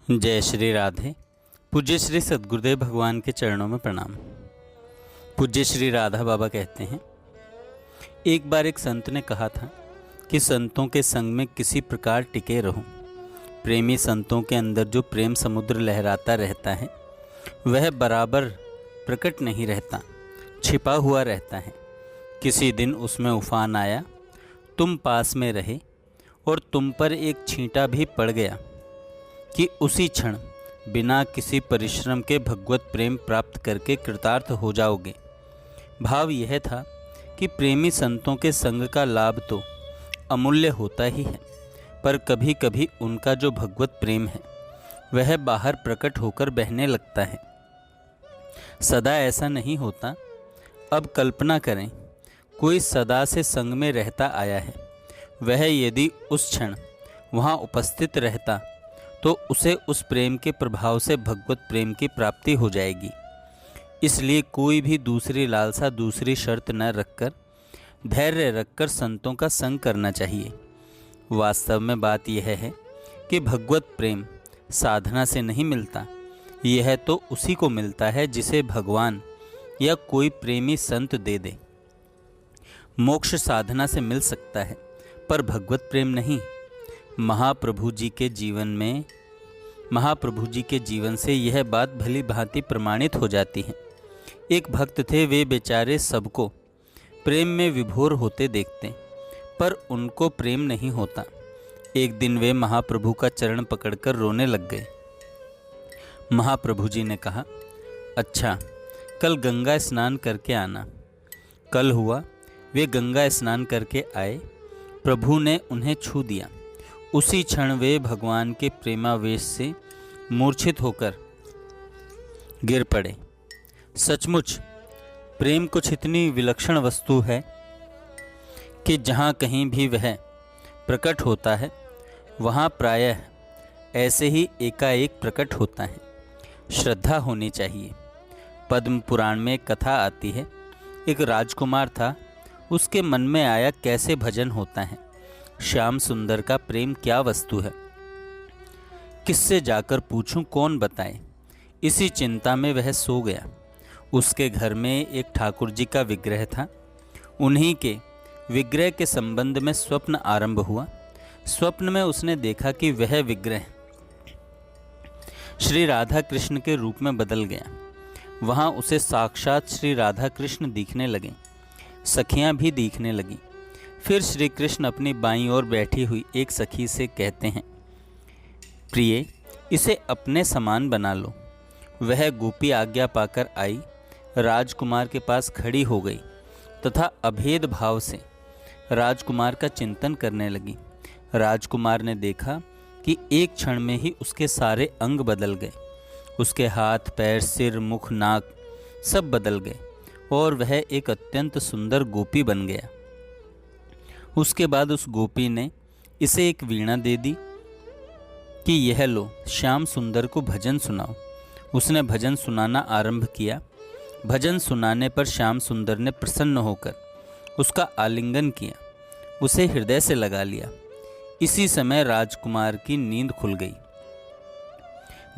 जय श्री राधे। पूज्य श्री सद्गुरुदेव भगवान के चरणों में प्रणाम। पूज्य श्री राधा बाबा कहते हैं, एक बार एक संत ने कहा था कि संतों के संग में किसी प्रकार टिके रहो। प्रेमी संतों के अंदर जो प्रेम समुद्र लहराता रहता है वह बराबर प्रकट नहीं रहता, छिपा हुआ रहता है। किसी दिन उसमें उफान आया, तुम पास में रहे और तुम पर एक छींटा भी पड़ गया कि उसी क्षण बिना किसी परिश्रम के भगवत प्रेम प्राप्त करके कृतार्थ हो जाओगे। भाव यह था कि प्रेमी संतों के संग का लाभ तो अमूल्य होता ही है, पर कभी कभी उनका जो भगवत प्रेम है वह बाहर प्रकट होकर बहने लगता है। सदा ऐसा नहीं होता। अब कल्पना करें, कोई सदा से संग में रहता आया है, वह यदि उस क्षण वहाँ उपस्थित रहता तो उसे उस प्रेम के प्रभाव से भगवत प्रेम की प्राप्ति हो जाएगी। इसलिए कोई भी दूसरी लालसा, दूसरी शर्त न रखकर, धैर्य रखकर संतों का संग करना चाहिए। वास्तव में बात यह है कि भगवत प्रेम साधना से नहीं मिलता, यह तो उसी को मिलता है जिसे भगवान या कोई प्रेमी संत दे दे। मोक्ष साधना से मिल सकता है, पर भगवत प्रेम नहीं। महाप्रभु जी के जीवन से यह बात भली भांति प्रमाणित हो जाती है। एक भक्त थे, वे बेचारे सबको प्रेम में विभोर होते देखते, पर उनको प्रेम नहीं होता। एक दिन वे महाप्रभु का चरण पकड़कर रोने लग गए। महाप्रभु जी ने कहा, अच्छा, कल गंगा स्नान करके आना। कल हुआ, वे गंगा स्नान करके आए। प्रभु ने उन्हें छू दिया। उसी क्षण वे भगवान के प्रेमावेश से मूर्छित होकर गिर पड़े। सचमुच प्रेम कुछ इतनी विलक्षण वस्तु है कि जहाँ कहीं भी वह प्रकट होता है वहाँ प्रायः ऐसे ही एकाएक प्रकट होता है। श्रद्धा होनी चाहिए। पद्म पुराण में एक कथा आती है। एक राजकुमार था, उसके मन में आया कैसे भजन होता है, श्याम सुंदर का प्रेम क्या वस्तु है, किससे जाकर पूछूं, कौन बताए। इसी चिंता में वह सो गया। उसके घर में एक ठाकुर जी का विग्रह था। उन्हीं के विग्रह के संबंध में स्वप्न आरंभ हुआ। स्वप्न में उसने देखा कि वह विग्रह श्री राधा कृष्ण के रूप में बदल गया। वहाँ उसे साक्षात श्री राधा कृष्ण दिखने लगे, सखियाँ भी दिखने लगी। फिर श्री कृष्ण अपनी बाईं ओर बैठी हुई एक सखी से कहते हैं, प्रिय, इसे अपने समान बना लो। वह गोपी आज्ञा पाकर आई, राजकुमार के पास खड़ी हो गई तथा अभेद भाव से राजकुमार का चिंतन करने लगी। राजकुमार ने देखा कि एक क्षण में ही उसके सारे अंग बदल गए। उसके हाथ, पैर, सिर, मुख, नाक सब बदल गए और वह एक अत्यंत सुंदर गोपी बन गया। उसके बाद उस गोपी ने इसे एक वीणा दे दी कि यह लो, श्याम सुंदर को भजन सुनाओ। उसने भजन सुनाना आरंभ किया। भजन सुनाने पर श्याम सुंदर ने प्रसन्न होकर उसका आलिंगन किया, उसे हृदय से लगा लिया। इसी समय राजकुमार की नींद खुल गई।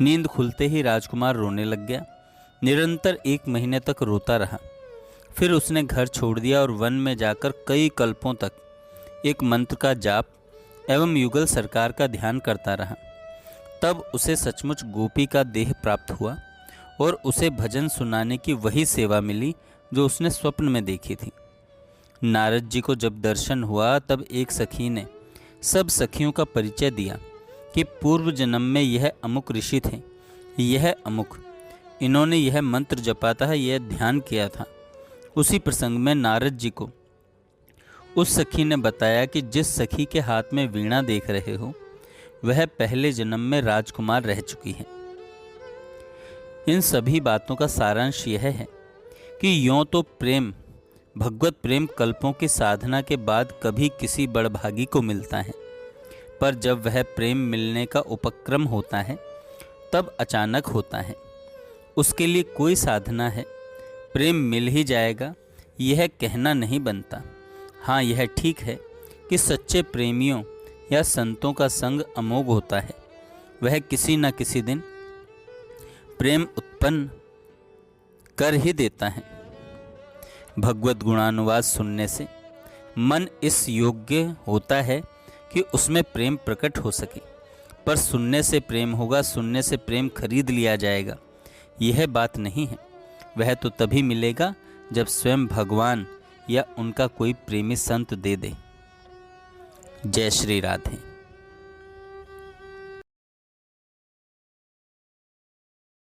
नींद खुलते ही राजकुमार रोने लग गया। निरंतर 1 महीने तक रोता रहा। फिर उसने घर छोड़ दिया और वन में जाकर कई कल्पों तक एक मंत्र का जाप एवं युगल सरकार का ध्यान करता रहा। तब उसे सचमुच गोपी का देह प्राप्त हुआ और उसे भजन सुनाने की वही सेवा मिली जो उसने स्वप्न में देखी थी। नारद जी को जब दर्शन हुआ तब एक सखी ने सब सखियों का परिचय दिया कि पूर्व जन्म में यह अमुक ऋषि थे, यह अमुक, इन्होंने यह मंत्र जपा था, यह ध्यान किया था। उसी प्रसंग में नारद जी को उस सखी ने बताया कि जिस सखी के हाथ में वीणा देख रहे हो वह पहले जन्म में राजकुमार रह चुकी है। इन सभी बातों का सारांश यह है कि यों तो प्रेम, भगवत प्रेम कल्पों की साधना के बाद कभी किसी बड़भागी को मिलता है, पर जब वह प्रेम मिलने का उपक्रम होता है तब अचानक होता है। उसके लिए कोई साधना है, प्रेम मिल ही जाएगा यह कहना नहीं बनता। हाँ, यह ठीक है कि सच्चे प्रेमियों या संतों का संग अमोघ होता है। वह किसी न किसी दिन प्रेम उत्पन्न कर ही देता है। भगवत गुणानुवाद सुनने से मन इस योग्य होता है कि उसमें प्रेम प्रकट हो सके, पर सुनने से प्रेम होगा, सुनने से प्रेम खरीद लिया जाएगा, यह बात नहीं है। वह तो तभी मिलेगा जब स्वयं भगवान या उनका कोई प्रेमी संत दे दे। जय श्री राधे।